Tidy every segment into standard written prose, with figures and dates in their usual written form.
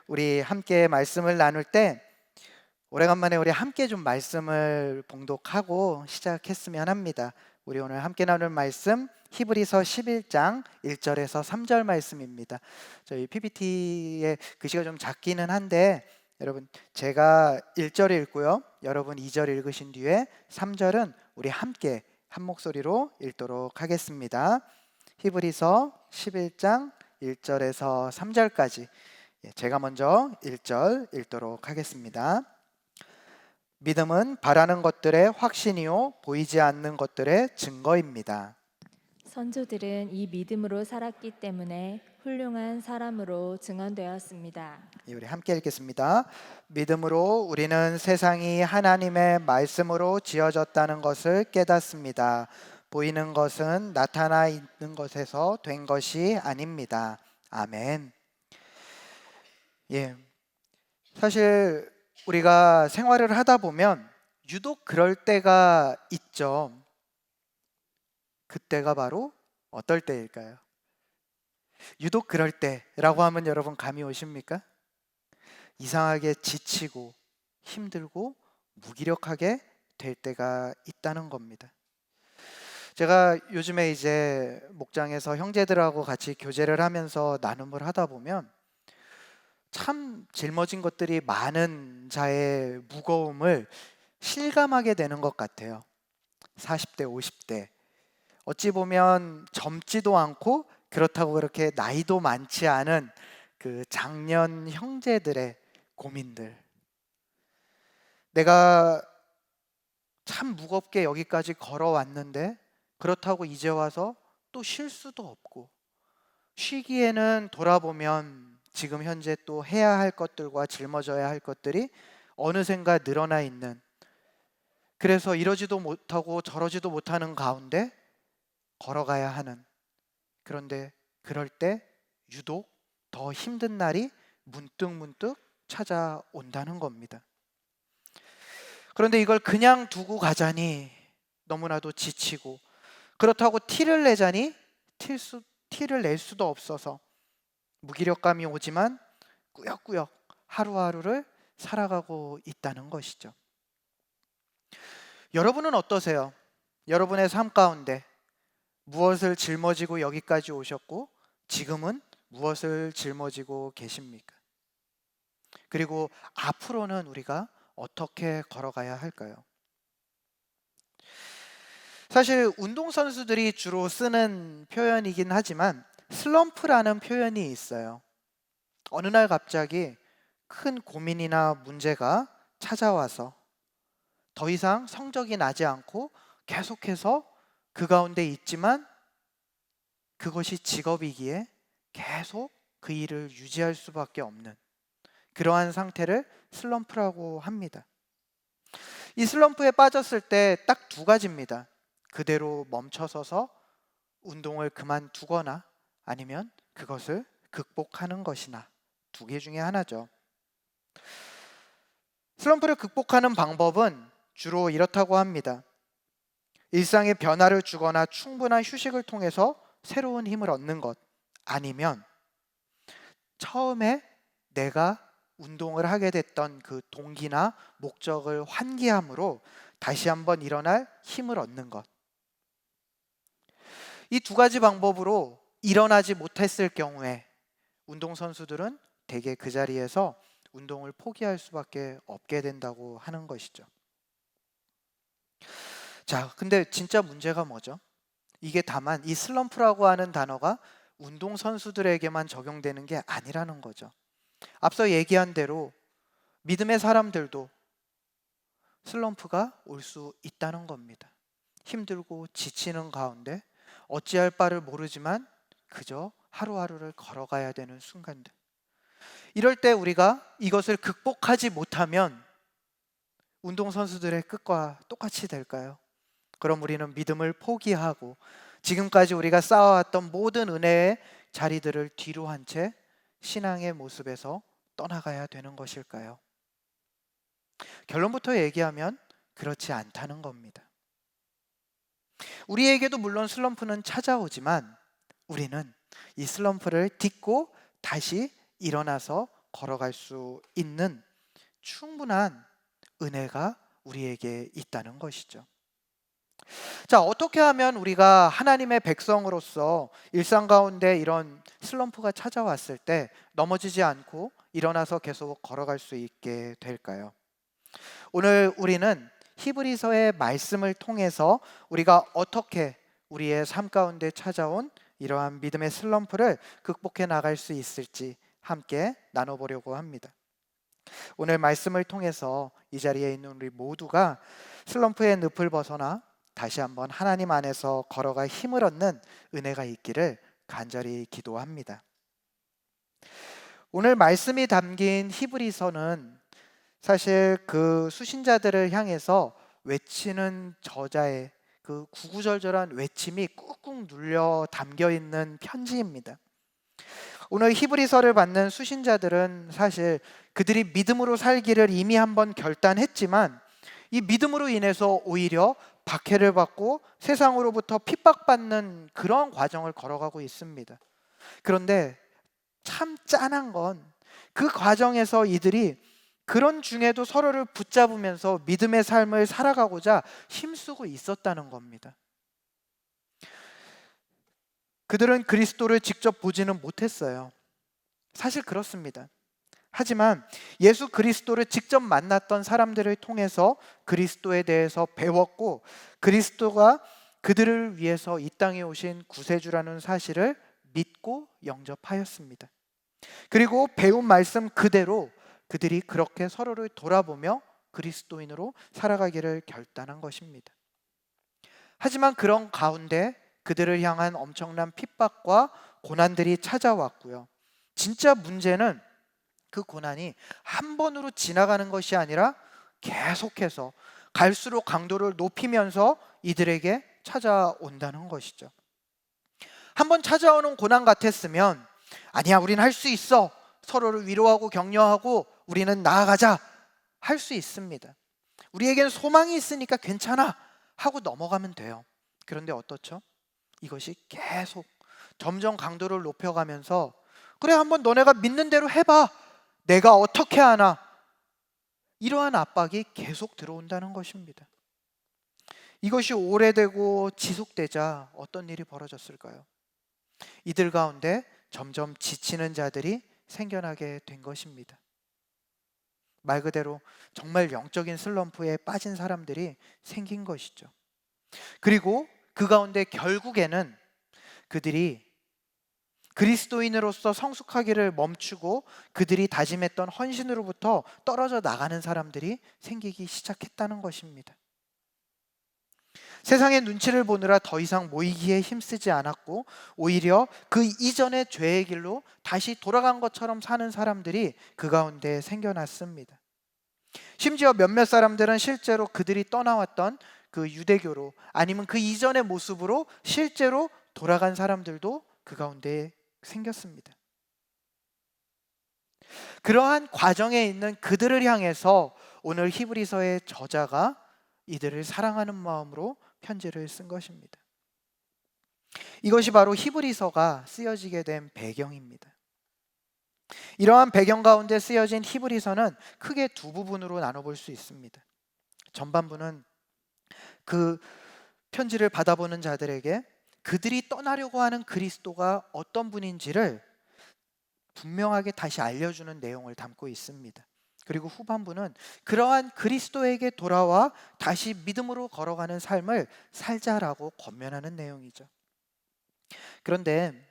우리 함께 말씀을 나눌 때 오래간만에 우리 함께 좀 말씀을 봉독하고 시작했으면 합니다. 우리 오늘 함께 나눌 말씀 히브리서 11장 1절에서 3절 말씀입니다. 저희 PPT의 글씨가 좀 작기는 한데 여러분 제가 1절 읽고요. 여러분 2절 읽으신 뒤에 3절은 우리 함께 한 목소리로 읽도록 하겠습니다. 히브리서 11장 1절에서 3절까지 제가 먼저 1절 읽도록 하겠습니다. 믿음은 바라는 것들의 확신이요 보이지 않는 것들의 증거입니다. 선조들은 이 믿음으로 살았기 때문에 훌륭한 사람으로 증언되었습니다. 우리 함께 읽겠습니다. 믿음으로 우리는 세상이 하나님의 말씀으로 지어졌다는 것을 깨닫습니다. 보이는 것은 나타나 있는 것에서 된 것이 아닙니다. 아멘. 사실 우리가 생활을 하다 보면 유독 그럴 때가 있죠. 그때가 바로 어떨 때일까요? 유독 그럴 때라고 하면 여러분 감이 오십니까? 이상하게 지치고 힘들고 무기력하게 될 때가 있다는 겁니다. 제가 요즘에 이제 목장에서 형제들하고 같이 교제를 하면서 나눔을 하다 보면 참 짊어진 것들이 많은 자의 무거움을 실감하게 되는 것 같아요. 40대, 50대. 어찌 보면 젊지도 않고 그렇다고 그렇게 나이도 많지 않은 그 장년 형제들의 고민들. 내가 참 무겁게 여기까지 걸어왔는데 그렇다고 이제 와서 또 쉴 수도 없고 쉬기에는 돌아보면 지금 현재 또 해야 할 것들과 짊어져야 할 것들이 어느샌가 늘어나 있는, 그래서 이러지도 못하고 저러지도 못하는 가운데 걸어가야 하는, 그런데 그럴 때 유독 더 힘든 날이 문득문득 찾아온다는 겁니다. 그런데 이걸 그냥 두고 가자니 너무나도 지치고, 그렇다고 티를 내자니 티를 낼 수도 없어서 무기력감이 오지만 꾸역꾸역 하루하루를 살아가고 있다는 것이죠. 여러분은 어떠세요? 여러분의 삶 가운데 무엇을 짊어지고 여기까지 오셨고 지금은 무엇을 짊어지고 계십니까? 그리고 앞으로는 우리가 어떻게 걸어가야 할까요? 사실 운동선수들이 주로 쓰는 표현이긴 하지만 슬럼프라는 표현이 있어요. 어느 날 갑자기 큰 고민이나 문제가 찾아와서 더 이상 성적이 나지 않고 계속해서 그 가운데 있지만 그것이 직업이기에 계속 그 일을 유지할 수밖에 없는 그러한 상태를 슬럼프라고 합니다. 이 슬럼프에 빠졌을 때 딱 두 가지입니다. 그대로 멈춰서서 운동을 그만두거나 아니면 그것을 극복하는 것이나, 두 개 중에 하나죠. 슬럼프를 극복하는 방법은 주로 이렇다고 합니다. 일상의 변화를 주거나 충분한 휴식을 통해서 새로운 힘을 얻는 것, 아니면 처음에 내가 운동을 하게 됐던 그 동기나 목적을 환기함으로 다시 한번 일어날 힘을 얻는 것. 이 두 가지 방법으로 일어나지 못했을 경우에 운동선수들은 대개 그 자리에서 운동을 포기할 수밖에 없게 된다고 하는 것이죠. 자, 근데 진짜 문제가 뭐죠? 이게 다만 이 슬럼프라고 하는 단어가 운동선수들에게만 적용되는 게 아니라는 거죠. 앞서 얘기한 대로 믿음의 사람들도 슬럼프가 올 수 있다는 겁니다. 힘들고 지치는 가운데 어찌할 바를 모르지만 그저 하루하루를 걸어가야 되는 순간들. 이럴 때 우리가 이것을 극복하지 못하면 운동선수들의 끝과 똑같이 될까요? 그럼 우리는 믿음을 포기하고 지금까지 우리가 쌓아왔던 모든 은혜의 자리들을 뒤로 한 채 신앙의 모습에서 떠나가야 되는 것일까요? 결론부터 얘기하면 그렇지 않다는 겁니다. 우리에게도 물론 슬럼프는 찾아오지만 우리는 이 슬럼프를 딛고 다시 일어나서 걸어갈 수 있는 충분한 은혜가 우리에게 있다는 것이죠. 자, 어떻게 하면 우리가 하나님의 백성으로서 일상 가운데 이런 슬럼프가 찾아왔을 때 넘어지지 않고 일어나서 계속 걸어갈 수 있게 될까요? 오늘 우리는 히브리서의 말씀을 통해서 우리가 어떻게 우리의 삶 가운데 찾아온 이러한 믿음의 슬럼프를 극복해 나갈 수 있을지 함께 나눠보려고 합니다. 오늘 말씀을 통해서 이 자리에 있는 우리 모두가 슬럼프의 늪을 벗어나 다시 한번 하나님 안에서 걸어갈 힘을 얻는 은혜가 있기를 간절히 기도합니다. 오늘 말씀이 담긴 히브리서는 사실 그 수신자들을 향해서 외치는 저자의 그 구구절절한 외침이 꾹꾹 눌려 담겨 있는 편지입니다. 오늘 히브리서를 받는 수신자들은 사실 그들이 믿음으로 살기를 이미 한번 결단했지만 이 믿음으로 인해서 오히려 박해를 받고 세상으로부터 핍박받는 그런 과정을 걸어가고 있습니다. 그런데 참 짠한 건 그 과정에서 이들이 그런 중에도 서로를 붙잡으면서 믿음의 삶을 살아가고자 힘쓰고 있었다는 겁니다. 그들은 그리스도를 직접 보지는 못했어요. 사실 그렇습니다. 하지만 예수 그리스도를 직접 만났던 사람들을 통해서 그리스도에 대해서 배웠고 그리스도가 그들을 위해서 이 땅에 오신 구세주라는 사실을 믿고 영접하였습니다. 그리고 배운 말씀 그대로 그들이 그렇게 서로를 돌아보며 그리스도인으로 살아가기를 결단한 것입니다. 하지만 그런 가운데 그들을 향한 엄청난 핍박과 고난들이 찾아왔고요. 진짜 문제는 그 고난이 한 번으로 지나가는 것이 아니라 계속해서 갈수록 강도를 높이면서 이들에게 찾아온다는 것이죠. 한 번 찾아오는 고난 같았으면 아니야, 우린 할 수 있어. 서로를 위로하고 격려하고 우리는 나아가자 할 수 있습니다. 우리에겐 소망이 있으니까 괜찮아 하고 넘어가면 돼요. 그런데 어떻죠? 이것이 계속 점점 강도를 높여가면서 그래, 한번 너네가 믿는 대로 해봐. 내가 어떻게 하나? 이러한 압박이 계속 들어온다는 것입니다. 이것이 오래되고 지속되자 어떤 일이 벌어졌을까요? 이들 가운데 점점 지치는 자들이 생겨나게 된 것입니다. 말 그대로 정말 영적인 슬럼프에 빠진 사람들이 생긴 것이죠. 그리고 그 가운데 결국에는 그들이 그리스도인으로서 성숙하기를 멈추고 그들이 다짐했던 헌신으로부터 떨어져 나가는 사람들이 생기기 시작했다는 것입니다. 세상의 눈치를 보느라 더 이상 모이기에 힘쓰지 않았고 오히려 그 이전의 죄의 길로 다시 돌아간 것처럼 사는 사람들이 그 가운데 생겨났습니다. 심지어 몇몇 사람들은 실제로 그들이 떠나왔던 그 유대교로 아니면 그 이전의 모습으로 실제로 돌아간 사람들도 그 가운데 생겼습니다. 그러한 과정에 있는 그들을 향해서 오늘 히브리서의 저자가 이들을 사랑하는 마음으로 편지를 쓴 것입니다. 이것이 바로 히브리서가 쓰여지게 된 배경입니다. 이러한 배경 가운데 쓰여진 히브리서는 크게 두 부분으로 나눠볼 수 있습니다. 전반부는 그 편지를 받아보는 자들에게 그들이 떠나려고 하는 그리스도가 어떤 분인지를 분명하게 다시 알려주는 내용을 담고 있습니다. 그리고 후반부는 그러한 그리스도에게 돌아와 다시 믿음으로 걸어가는 삶을 살자라고 권면하는 내용이죠. 그런데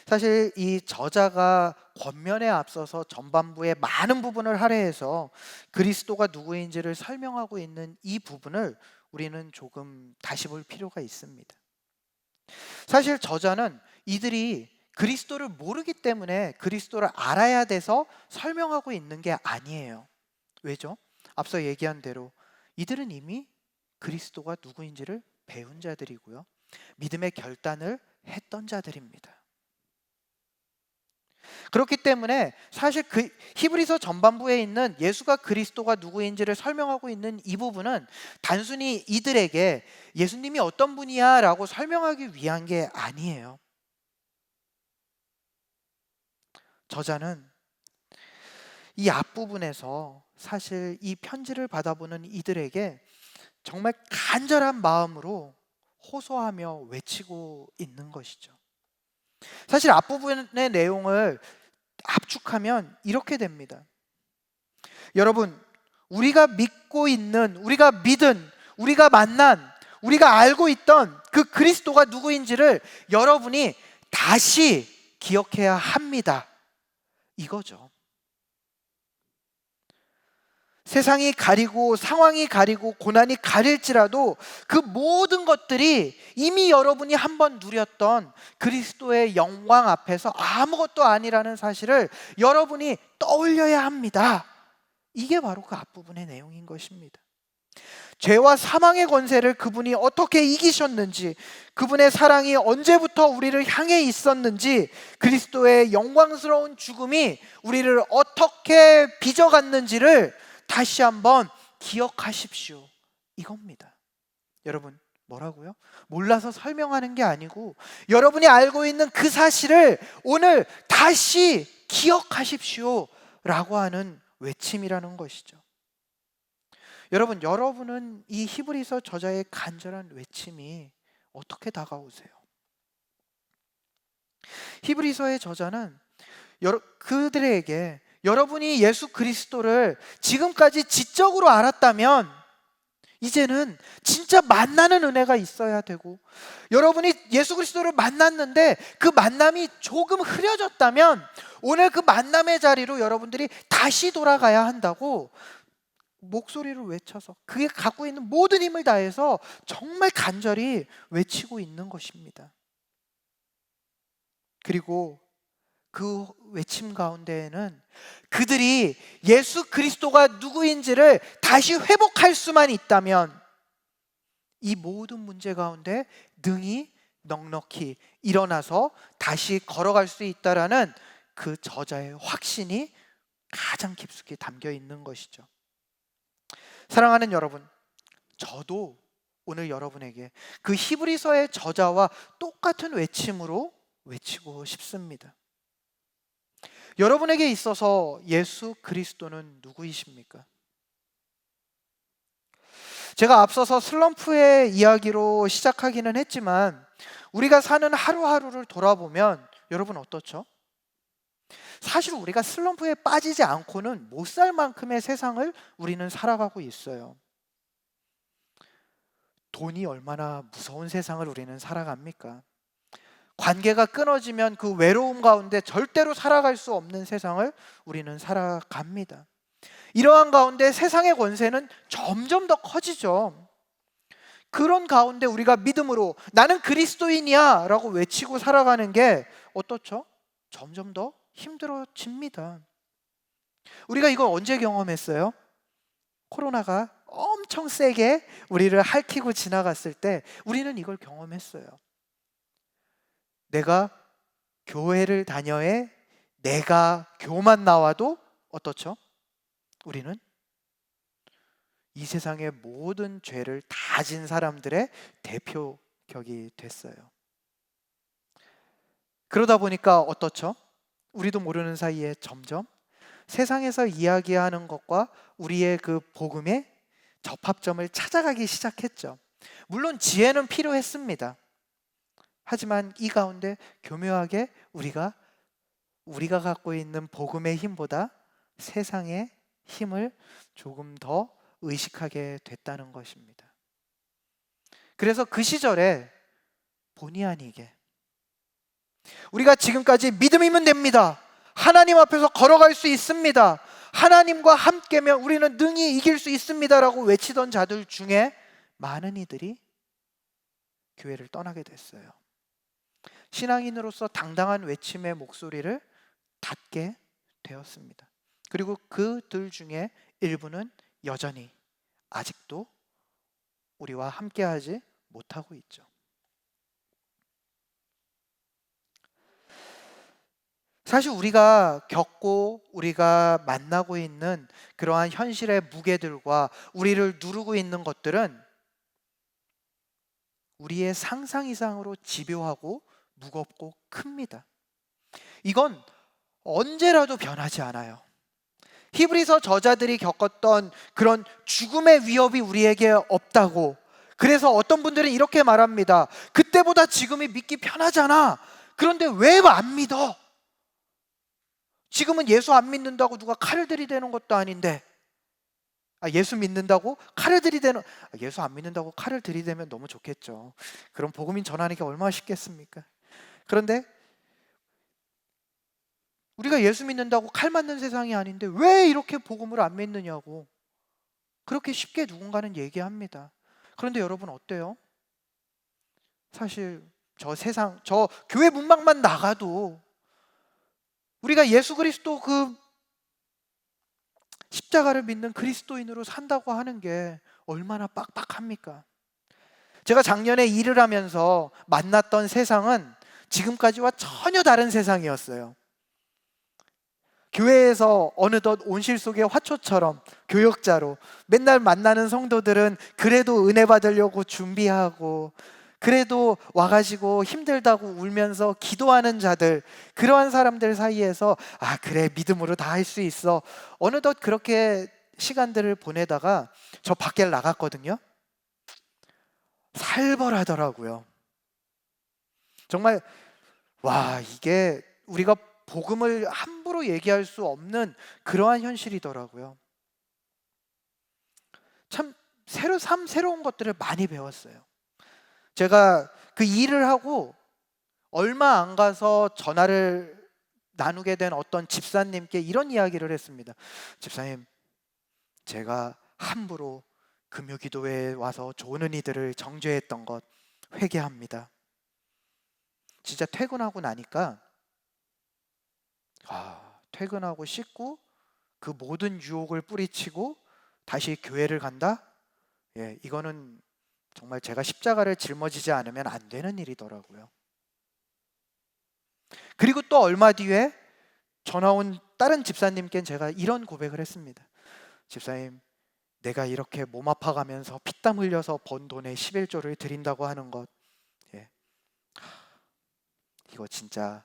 사실 이 저자가 권면에 앞서서 전반부의 많은 부분을 할애해서 그리스도가 누구인지를 설명하고 있는 이 부분을 우리는 조금 다시 볼 필요가 있습니다. 사실 저자는 이들이 그리스도를 모르기 때문에 그리스도를 알아야 돼서 설명하고 있는 게 아니에요. 왜죠? 앞서 얘기한 대로 이들은 이미 그리스도가 누구인지를 배운 자들이고요. 믿음의 결단을 했던 자들입니다. 그렇기 때문에 사실 그 히브리서 전반부에 있는 예수가 그리스도가 누구인지를 설명하고 있는 이 부분은 단순히 이들에게 예수님이 어떤 분이야 라고 설명하기 위한 게 아니에요. 저자는 이 앞부분에서 사실 이 편지를 받아보는 이들에게 정말 간절한 마음으로 호소하며 외치고 있는 것이죠. 사실 앞부분의 내용을 압축하면 이렇게 됩니다. 여러분, 우리가 믿고 있는, 우리가 믿은, 우리가 만난, 우리가 알고 있던 그 그리스도가 누구인지를 여러분이 다시 기억해야 합니다. 이거죠. 세상이 가리고 상황이 가리고 고난이 가릴지라도 그 모든 것들이 이미 여러분이 한번 누렸던 그리스도의 영광 앞에서 아무것도 아니라는 사실을 여러분이 떠올려야 합니다. 이게 바로 그 앞부분의 내용인 것입니다. 죄와 사망의 권세를 그분이 어떻게 이기셨는지, 그분의 사랑이 언제부터 우리를 향해 있었는지, 그리스도의 영광스러운 죽음이 우리를 어떻게 빚어갔는지를 다시 한번 기억하십시오. 이겁니다. 여러분, 뭐라고요? 몰라서 설명하는 게 아니고 여러분이 알고 있는 그 사실을 오늘 다시 기억하십시오 라고 하는 외침이라는 것이죠. 여러분은 이 히브리서 저자의 간절한 외침이 어떻게 다가오세요? 히브리서의 저자는 그들에게 여러분이 예수 그리스도를 지금까지 지적으로 알았다면 이제는 진짜 만나는 은혜가 있어야 되고, 여러분이 예수 그리스도를 만났는데 그 만남이 조금 흐려졌다면 오늘 그 만남의 자리로 여러분들이 다시 돌아가야 한다고 목소리를 외쳐서, 그게 갖고 있는 모든 힘을 다해서 정말 간절히 외치고 있는 것입니다. 그리고 그 외침 가운데에는 그들이 예수 그리스도가 누구인지를 다시 회복할 수만 있다면 이 모든 문제 가운데 능히 넉넉히 일어나서 다시 걸어갈 수 있다라는 그 저자의 확신이 가장 깊숙이 담겨 있는 것이죠. 사랑하는 여러분, 저도 오늘 여러분에게 그 히브리서의 저자와 똑같은 외침으로 외치고 싶습니다. 여러분에게 있어서 예수 그리스도는 누구이십니까? 제가 앞서서 슬럼프의 이야기로 시작하기는 했지만 우리가 사는 하루하루를 돌아보면 여러분 어떻죠? 사실 우리가 슬럼프에 빠지지 않고는 못 살 만큼의 세상을 우리는 살아가고 있어요. 돈이 얼마나 무서운 세상을 우리는 살아갑니까? 관계가 끊어지면 그 외로움 가운데 절대로 살아갈 수 없는 세상을 우리는 살아갑니다. 이러한 가운데 세상의 권세는 점점 더 커지죠. 그런 가운데 우리가 믿음으로 나는 그리스도인이야 라고 외치고 살아가는 게 어떻죠? 점점 더 힘들어집니다. 우리가 이걸 언제 경험했어요? 코로나가 엄청 세게 우리를 핥히고 지나갔을 때 우리는 이걸 경험했어요. 내가 교회를 다녀해 내가 교만 나와도 어떻죠? 우리는 이 세상의 모든 죄를 다 진 사람들의 대표격이 됐어요. 그러다 보니까 어떻죠? 우리도 모르는 사이에 점점 세상에서 이야기하는 것과 우리의 그 복음의 접합점을 찾아가기 시작했죠. 물론 지혜는 필요했습니다. 하지만 이 가운데 교묘하게 우리가 갖고 있는 복음의 힘보다 세상의 힘을 조금 더 의식하게 됐다는 것입니다. 그래서 그 시절에 본의 아니게 우리가 지금까지 믿음이면 됩니다. 하나님 앞에서 걸어갈 수 있습니다. 하나님과 함께면 우리는 능히 이길 수 있습니다라고 외치던 자들 중에 많은 이들이 교회를 떠나게 됐어요. 신앙인으로서 당당한 외침의 목소리를 닫게 되었습니다. 그리고 그들 중에 일부는 여전히 아직도 우리와 함께하지 못하고 있죠. 사실 우리가 겪고 우리가 만나고 있는 그러한 현실의 무게들과 우리를 누르고 있는 것들은 우리의 상상 이상으로 집요하고 무겁고 큽니다. 이건 언제라도 변하지 않아요. 히브리서 저자들이 겪었던 그런 죽음의 위협이 우리에게 없다고. 그래서 어떤 분들은 이렇게 말합니다. 그때보다 지금이 믿기 편하잖아. 그런데 왜 안 믿어? 지금은 예수 안 믿는다고 누가 칼을 들이대는 것도 아닌데. 예수 믿는다고 칼을 들이대는, 예수 안 믿는다고 칼을 들이대면 너무 좋겠죠. 그럼 복음인 전하는 게 얼마나 쉽겠습니까? 그런데 우리가 예수 믿는다고 칼 맞는 세상이 아닌데 왜 이렇게 복음을 안 믿느냐고 그렇게 쉽게 누군가는 얘기합니다. 그런데 여러분 어때요? 사실 저 교회 문밖만 나가도 우리가 예수 그리스도 그 십자가를 믿는 그리스도인으로 산다고 하는 게 얼마나 빡빡합니까? 제가 작년에 일을 하면서 만났던 세상은 지금까지와 전혀 다른 세상이었어요. 교회에서 어느덧 온실 속의 화초처럼 교역자로 맨날 만나는 성도들은 그래도 은혜 받으려고 준비하고, 그래도 와가지고 힘들다고 울면서 기도하는 자들, 그러한 사람들 사이에서 그래 믿음으로 다 할 수 있어. 어느덧 그렇게 시간들을 보내다가 저 밖에 나갔거든요. 살벌하더라고요. 정말 이게 우리가 복음을 함부로 얘기할 수 없는 그러한 현실이더라고요. 참 새로운 것들을 많이 배웠어요. 제가 그 일을 하고 얼마 안 가서 전화를 나누게 된 어떤 집사님께 이런 이야기를 했습니다. 집사님, 제가 함부로 금요기도회에 와서 좋은 은희들을 정죄했던 것 회개합니다. 진짜 퇴근하고 나니까 퇴근하고 씻고 그 모든 유혹을 뿌리치고 다시 교회를 간다? 이거는 정말 제가 십자가를 짊어지지 않으면 안 되는 일이더라고요. 그리고 또 얼마 뒤에 전화 온 다른 집사님께는 제가 이런 고백을 했습니다. 집사님, 내가 이렇게 몸 아파가면서 피땀 흘려서 번 돈의 11조를 드린다고 하는 것, 이거 진짜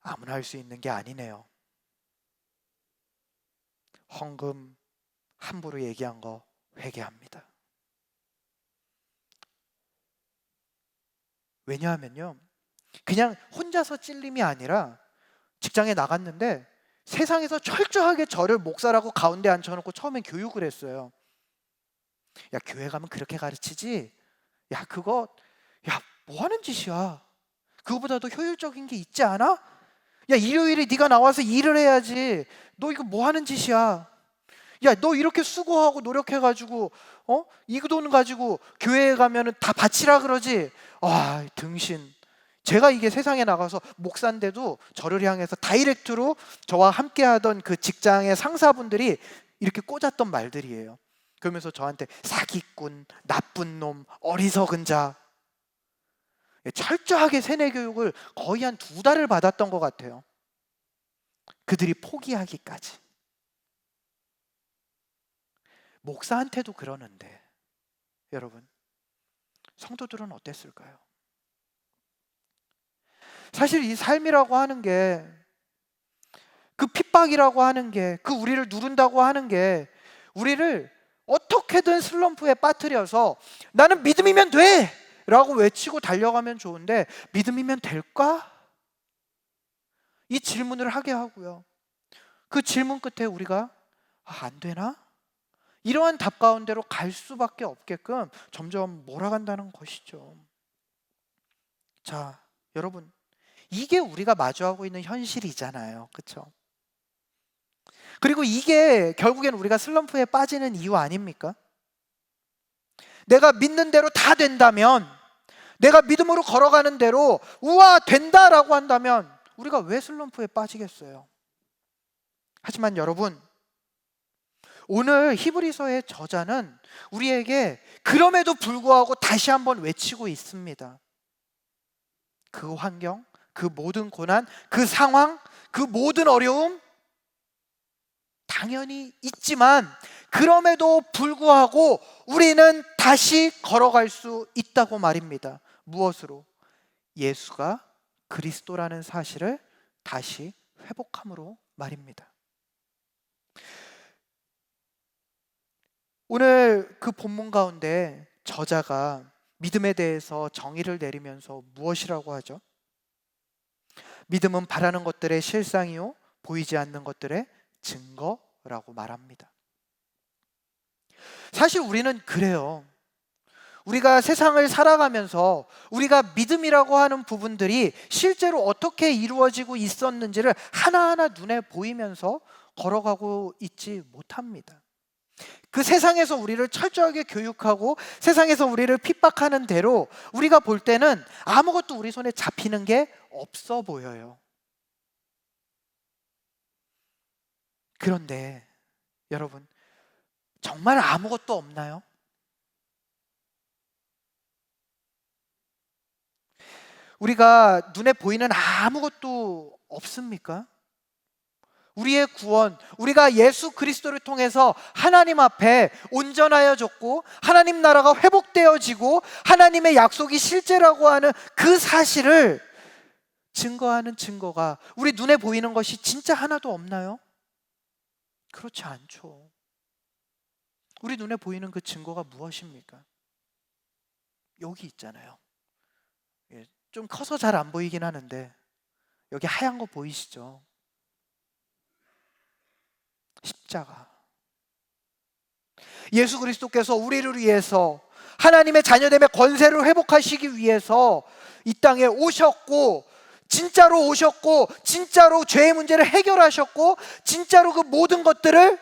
아무나 할 수 있는 게 아니네요. 헌금 함부로 얘기한 거 회개합니다. 왜냐하면요, 그냥 혼자서 찔림이 아니라 직장에 나갔는데 세상에서 철저하게 저를 목사라고 가운데 앉혀놓고 처음엔 교육을 했어요. 야, 교회 가면 그렇게 가르치지? 야, 그거 뭐 하는 짓이야? 그거보다도 효율적인 게 있지 않아? 야, 일요일에 네가 나와서 일을 해야지. 너 이거 뭐 하는 짓이야? 야, 너 이렇게 수고하고 노력해가지고 이 돈 가지고 교회에 가면은 다 바치라 그러지? 등신. 제가 이게 세상에 나가서 목사인데도 저를 향해서 다이렉트로 저와 함께하던 그 직장의 상사분들이 이렇게 꽂았던 말들이에요. 그러면서 저한테 사기꾼, 나쁜 놈, 어리석은 자, 철저하게 세뇌 교육을 거의 한 2달을 받았던 것 같아요. 그들이 포기하기까지. 목사한테도 그러는데 여러분, 성도들은 어땠을까요? 사실 이 삶이라고 하는 게, 그 핍박이라고 하는 게, 그 우리를 누른다고 하는 게 우리를 어떻게든 슬럼프에 빠뜨려서 나는 믿음이면 돼! 라고 외치고 달려가면 좋은데 믿음이면 될까? 이 질문을 하게 하고요. 그 질문 끝에 우리가 안 되나? 이러한 답 가운데로 갈 수밖에 없게끔 점점 몰아간다는 것이죠. 자, 여러분, 이게 우리가 마주하고 있는 현실이잖아요. 그렇죠? 그리고 이게 결국엔 우리가 슬럼프에 빠지는 이유 아닙니까? 내가 믿는 대로 다 된다면, 내가 믿음으로 걸어가는 대로 우와 된다라고 한다면 우리가 왜 슬럼프에 빠지겠어요? 하지만 여러분, 오늘 히브리서의 저자는 우리에게 그럼에도 불구하고 다시 한번 외치고 있습니다. 그 환경, 그 모든 고난, 그 상황, 그 모든 어려움 당연히 있지만 그럼에도 불구하고 우리는 다시 걸어갈 수 있다고 말입니다. 무엇으로? 예수가 그리스도라는 사실을 다시 회복함으로 말입니다. 오늘 그 본문 가운데 저자가 믿음에 대해서 정의를 내리면서 무엇이라고 하죠? 믿음은 바라는 것들의 실상이요 보이지 않는 것들의 증거라고 말합니다. 사실 우리는 그래요. 우리가 세상을 살아가면서 우리가 믿음이라고 하는 부분들이 실제로 어떻게 이루어지고 있었는지를 하나하나 눈에 보이면서 걸어가고 있지 못합니다. 그 세상에서 우리를 철저하게 교육하고 세상에서 우리를 핍박하는 대로 우리가 볼 때는 아무것도 우리 손에 잡히는 게 없어 보여요. 그런데 여러분, 정말 아무것도 없나요? 우리가 눈에 보이는 아무것도 없습니까? 우리의 구원, 우리가 예수 그리스도를 통해서 하나님 앞에 온전하여졌고 하나님 나라가 회복되어지고 하나님의 약속이 실제라고 하는 그 사실을 증거하는 증거가 우리 눈에 보이는 것이 진짜 하나도 없나요? 그렇지 않죠. 우리 눈에 보이는 그 증거가 무엇입니까? 여기 있잖아요. 예, 좀 커서 잘 안 보이긴 하는데 여기 하얀 거 보이시죠? 십자가. 예수 그리스도께서 우리를 위해서 하나님의 자녀됨의 권세를 회복하시기 위해서 이 땅에 오셨고 진짜로 오셨고 진짜로 죄의 문제를 해결하셨고 진짜로 그 모든 것들을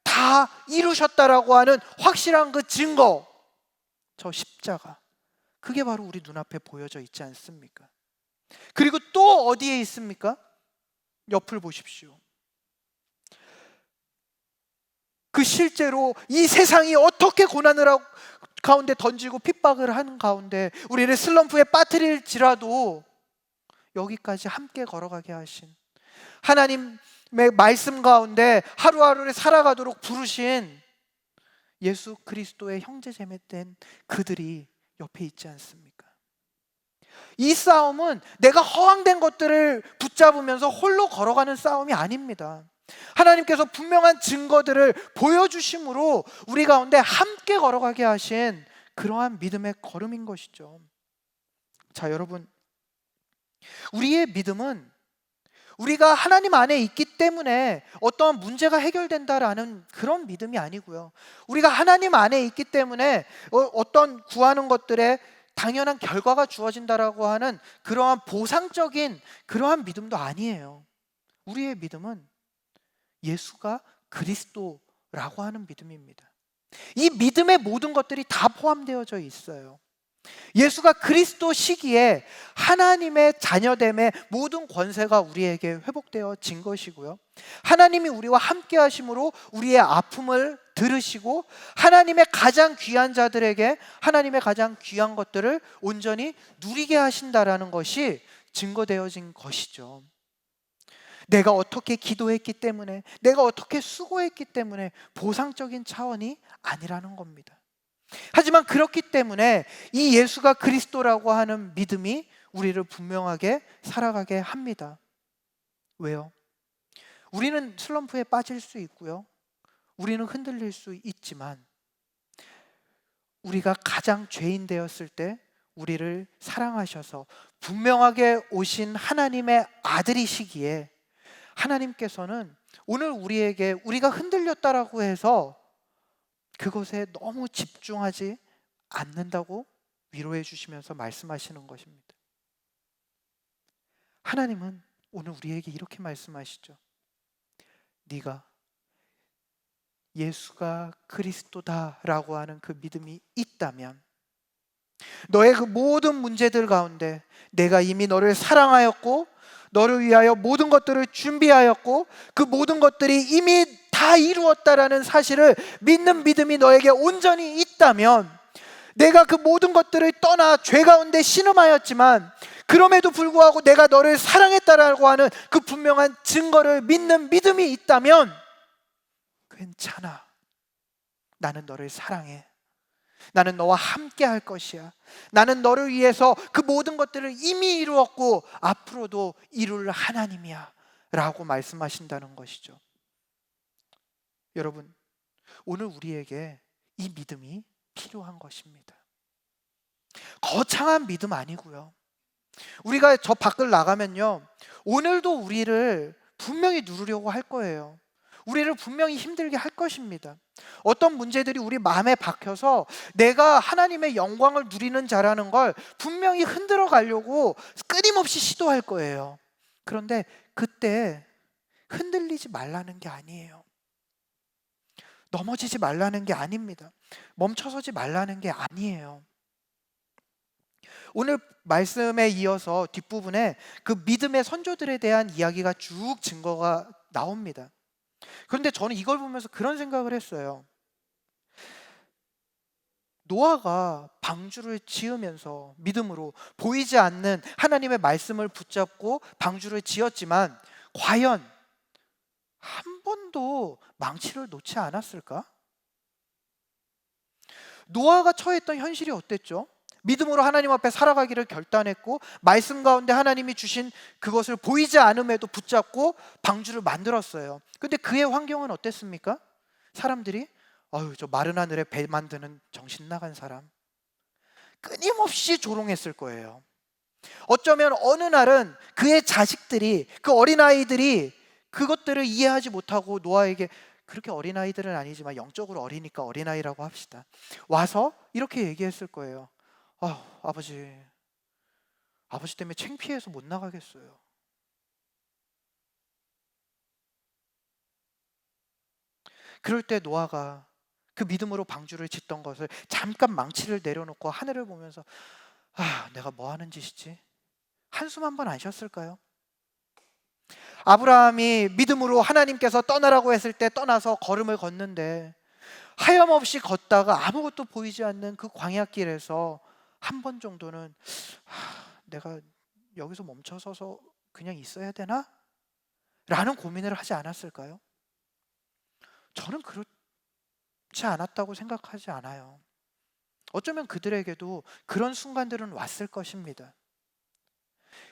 다 이루셨다라고 하는 확실한 그 증거, 저 십자가, 그게 바로 우리 눈앞에 보여져 있지 않습니까? 그리고 또 어디에 있습니까? 옆을 보십시오. 그 실제로 이 세상이 어떻게 고난을 가운데 던지고 핍박을 하는 가운데 우리를 슬럼프에 빠뜨릴지라도 여기까지 함께 걸어가게 하신 하나님의 말씀 가운데 하루하루를 살아가도록 부르신 예수 그리스도의 형제자매된 그들이 옆에 있지 않습니까? 이 싸움은 내가 허황된 것들을 붙잡으면서 홀로 걸어가는 싸움이 아닙니다. 하나님께서 분명한 증거들을 보여주심으로 우리 가운데 함께 걸어가게 하신 그러한 믿음의 걸음인 것이죠. 자, 여러분, 우리의 믿음은 우리가 하나님 안에 있기 때문에 어떠한 문제가 해결된다라는 그런 믿음이 아니고요. 우리가 하나님 안에 있기 때문에 어떤 구하는 것들에 당연한 결과가 주어진다라고 하는 그러한 보상적인 그러한 믿음도 아니에요. 우리의 믿음은 예수가 그리스도라고 하는 믿음입니다. 이 믿음의 모든 것들이 다 포함되어져 있어요. 예수가 그리스도 시기에 하나님의 자녀됨의 모든 권세가 우리에게 회복되어진 것이고요. 하나님이 우리와 함께 하심으로 우리의 아픔을 들으시고 하나님의 가장 귀한 자들에게 하나님의 가장 귀한 것들을 온전히 누리게 하신다라는 것이 증거되어진 것이죠. 내가 어떻게 기도했기 때문에, 내가 어떻게 수고했기 때문에 보상적인 차원이 아니라는 겁니다. 하지만 그렇기 때문에 이 예수가 그리스도라고 하는 믿음이 우리를 분명하게 살아가게 합니다. 왜요? 우리는 슬럼프에 빠질 수 있고요. 우리는 흔들릴 수 있지만 우리가 가장 죄인 되었을 때 우리를 사랑하셔서 분명하게 오신 하나님의 아들이시기에 하나님께서는 오늘 우리에게 우리가 흔들렸다라고 해서 그것에 너무 집중하지 않는다고 위로해 주시면서 말씀하시는 것입니다. 하나님은 오늘 우리에게 이렇게 말씀하시죠. 네가 예수가 그리스도다라고 하는 그 믿음이 있다면 너의 그 모든 문제들 가운데 내가 이미 너를 사랑하였고 너를 위하여 모든 것들을 준비하였고 그 모든 것들이 이미 다 이루었다라는 사실을 믿는 믿음이 너에게 온전히 있다면 내가 그 모든 것들을 떠나 죄 가운데 신음하였지만 그럼에도 불구하고 내가 너를 사랑했다라고 하는 그 분명한 증거를 믿는 믿음이 있다면 괜찮아. 나는 너를 사랑해. 나는 너와 함께 할 것이야. 나는 너를 위해서 그 모든 것들을 이미 이루었고 앞으로도 이룰 하나님이야 라고 말씀하신다는 것이죠. 여러분, 오늘 우리에게 이 믿음이 필요한 것입니다. 거창한 믿음 아니고요. 우리가 저 밖을 나가면요, 오늘도 우리를 분명히 누르려고 할 거예요. 우리를 분명히 힘들게 할 것입니다. 어떤 문제들이 우리 마음에 박혀서 내가 하나님의 영광을 누리는 자라는 걸 분명히 흔들어 가려고 끊임없이 시도할 거예요. 그런데 그때 흔들리지 말라는 게 아니에요. 넘어지지 말라는 게 아닙니다. 멈춰서지 말라는 게 아니에요. 오늘 말씀에 이어서 뒷부분에 그 믿음의 선조들에 대한 이야기가 쭉 증거가 나옵니다. 그런데 저는 이걸 보면서 그런 생각을 했어요. 노아가 방주를 지으면서 믿음으로 보이지 않는 하나님의 말씀을 붙잡고 방주를 지었지만 과연 한 번도 망치를 놓지 않았을까? 노아가 처했던 현실이 어땠죠? 믿음으로 하나님 앞에 살아가기를 결단했고 말씀 가운데 하나님이 주신 그것을 보이지 않음에도 붙잡고 방주를 만들었어요. 근데 그의 환경은 어땠습니까? 사람들이 아유, 저 마른 하늘에 배 만드는 정신 나간 사람, 끊임없이 조롱했을 거예요. 어쩌면 어느 날은 그의 자식들이, 그 어린아이들이 그것들을 이해하지 못하고 노아에게, 그렇게 어린아이들은 아니지만 영적으로 어리니까 어린아이라고 합시다, 와서 이렇게 얘기했을 거예요. 아버지 때문에 창피해서 못 나가겠어요. 그럴 때 노아가 그 믿음으로 방주를 짓던 것을 잠깐 망치를 내려놓고 하늘을 보면서 내가 뭐 하는 짓이지? 한숨 한 번 안 쉬었을까요? 아브라함이 믿음으로 하나님께서 떠나라고 했을 때 떠나서 걸음을 걷는데 하염없이 걷다가 아무것도 보이지 않는 그 광야길에서 한 번 정도는 내가 여기서 멈춰서서 그냥 있어야 되나? 라는 고민을 하지 않았을까요? 저는 그렇지 않았다고 생각하지 않아요. 어쩌면 그들에게도 그런 순간들은 왔을 것입니다.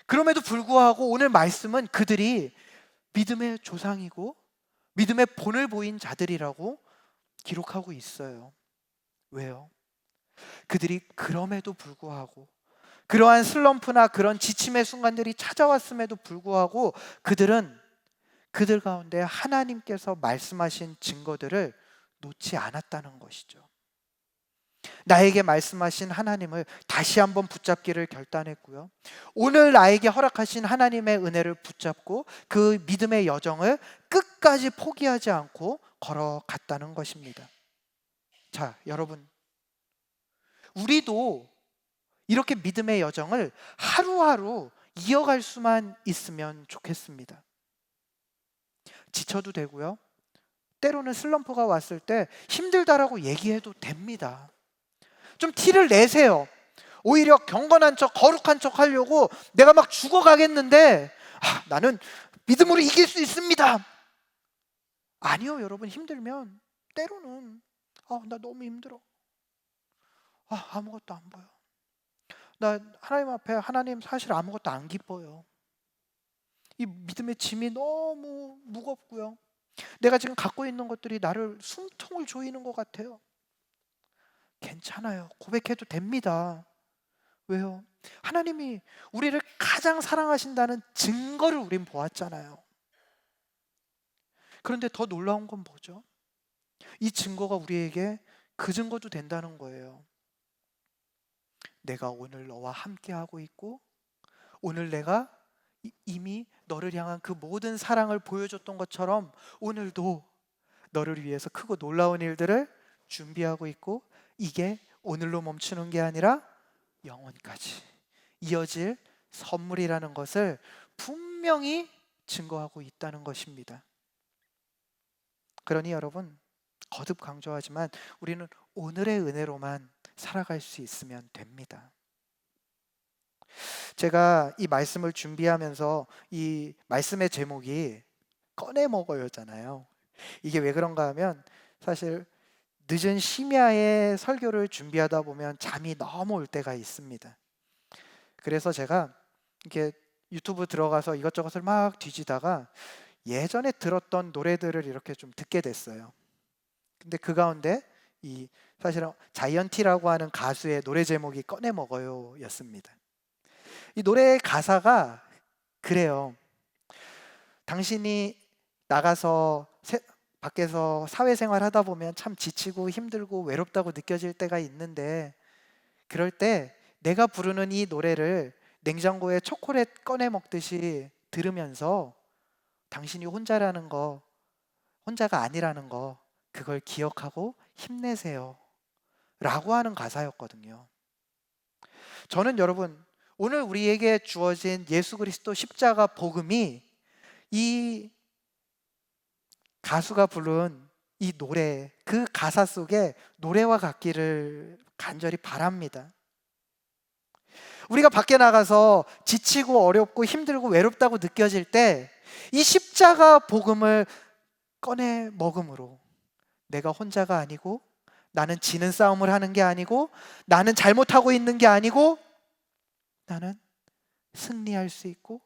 그럼에도 불구하고 오늘 말씀은 그들이 믿음의 조상이고 믿음의 본을 보인 자들이라고 기록하고 있어요. 왜요? 그들이 그럼에도 불구하고 그러한 슬럼프나 그런 지침의 순간들이 찾아왔음에도 불구하고 그들은 그들 가운데 하나님께서 말씀하신 증거들을 놓지 않았다는 것이죠. 나에게 말씀하신 하나님을 다시 한번 붙잡기를 결단했고요. 오늘 나에게 허락하신 하나님의 은혜를 붙잡고 그 믿음의 여정을 끝까지 포기하지 않고 걸어갔다는 것입니다. 자, 여러분, 우리도 이렇게 믿음의 여정을 하루하루 이어갈 수만 있으면 좋겠습니다. 지쳐도 되고요. 때로는 슬럼프가 왔을 때 힘들다라고 얘기해도 됩니다. 좀 티를 내세요. 오히려 경건한 척, 거룩한 척 하려고 내가 막 죽어가겠는데 나는 믿음으로 이길 수 있습니다. 아니요, 여러분, 힘들면 때로는 나 너무 힘들어. 아무것도 안 보여. 나 하나님 앞에 하나님 사실 아무것도 안 기뻐요. 이 믿음의 짐이 너무 무겁고요. 내가 지금 갖고 있는 것들이 나를 숨통을 조이는 것 같아요. 괜찮아요. 고백해도 됩니다. 왜요? 하나님이 우리를 가장 사랑하신다는 증거를 우린 보았잖아요. 그런데 더 놀라운 건 뭐죠? 이 증거가 우리에게 그 증거도 된다는 거예요. 내가 오늘 너와 함께하고 있고 오늘 내가 이미 너를 향한 그 모든 사랑을 보여줬던 것처럼 오늘도 너를 위해서 크고 놀라운 일들을 준비하고 있고 이게 오늘로 멈추는 게 아니라 영원까지 이어질 선물이라는 것을 분명히 증거하고 있다는 것입니다. 그러니 여러분, 거듭 강조하지만 우리는 오늘의 은혜로만 살아갈 수 있으면 됩니다. 제가 이 말씀을 준비하면서 이 말씀의 제목이 꺼내 먹어요잖아요. 이게 왜 그런가 하면 사실 늦은 심야에 설교를 준비하다 보면 잠이 너무 올 때가 있습니다. 그래서 제가 이렇게 유튜브 들어가서 이것저것을 막 뒤지다가 예전에 들었던 노래들을 이렇게 좀 듣게 됐어요. 근데 그 가운데 이 사실은 자이언티라고 하는 가수의 노래 제목이 꺼내 먹어요였습니다. 이 노래의 가사가 그래요. 당신이 나가서 밖에서 사회생활 하다 보면 참 지치고 힘들고 외롭다고 느껴질 때가 있는데, 그럴 때 내가 부르는 이 노래를 냉장고에 초콜릿 꺼내 먹듯이 들으면서 당신이 혼자라는 거, 혼자가 아니라는 거, 그걸 기억하고 힘내세요 라고 하는 가사였거든요. 저는 여러분, 오늘 우리에게 주어진 예수 그리스도 십자가 복음이 이 가수가 부른 이 노래, 그 가사 속에 노래와 같기를 간절히 바랍니다. 우리가 밖에 나가서 지치고 어렵고 힘들고 외롭다고 느껴질 때 이 십자가 복음을 꺼내 먹음으로 내가 혼자가 아니고, 나는 지는 싸움을 하는 게 아니고, 나는 잘못하고 있는 게 아니고, 나는 승리할 수 있고,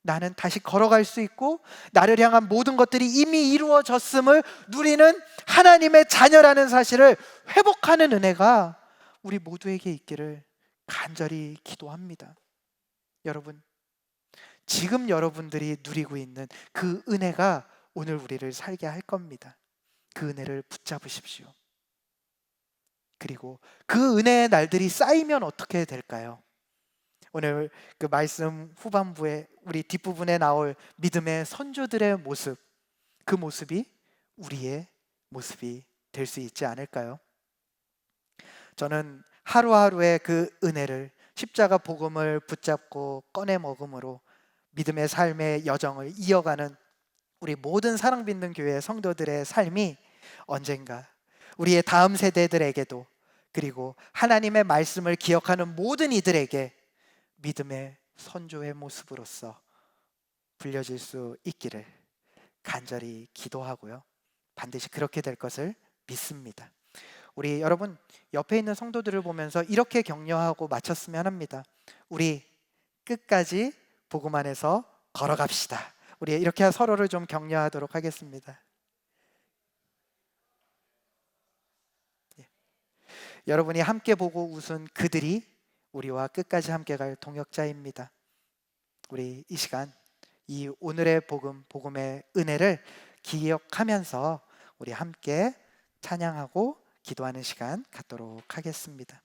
나는 다시 걸어갈 수 있고, 나를 향한 모든 것들이 이미 이루어졌음을 누리는 하나님의 자녀라는 사실을 회복하는 은혜가 우리 모두에게 있기를 간절히 기도합니다. 여러분, 지금 여러분들이 누리고 있는 그 은혜가 오늘 우리를 살게 할 겁니다. 그 은혜를 붙잡으십시오. 그리고 그 은혜의 날들이 쌓이면 어떻게 될까요? 오늘 그 말씀 후반부에 우리 뒷부분에 나올 믿음의 선조들의 모습, 그 모습이 우리의 모습이 될 수 있지 않을까요? 저는 하루하루의 그 은혜를, 십자가 복음을 붙잡고 꺼내 먹음으로 믿음의 삶의 여정을 이어가는 우리 모든 사랑 믿는 교회 성도들의 삶이 언젠가 우리의 다음 세대들에게도, 그리고 하나님의 말씀을 기억하는 모든 이들에게 믿음의 선조의 모습으로서 불려질 수 있기를 간절히 기도하고요, 반드시 그렇게 될 것을 믿습니다. 우리 여러분, 옆에 있는 성도들을 보면서 이렇게 격려하고 마쳤으면 합니다. 우리 끝까지 복음 안에서 걸어갑시다. 우리 이렇게 서로를 좀 격려하도록 하겠습니다. 예. 여러분이 함께 보고 웃은 그들이 우리와 끝까지 함께 갈 동역자입니다. 우리 이 시간, 이 오늘의 복음, 복음의 은혜를 기억하면서 우리 함께 찬양하고 기도하는 시간 갖도록 하겠습니다.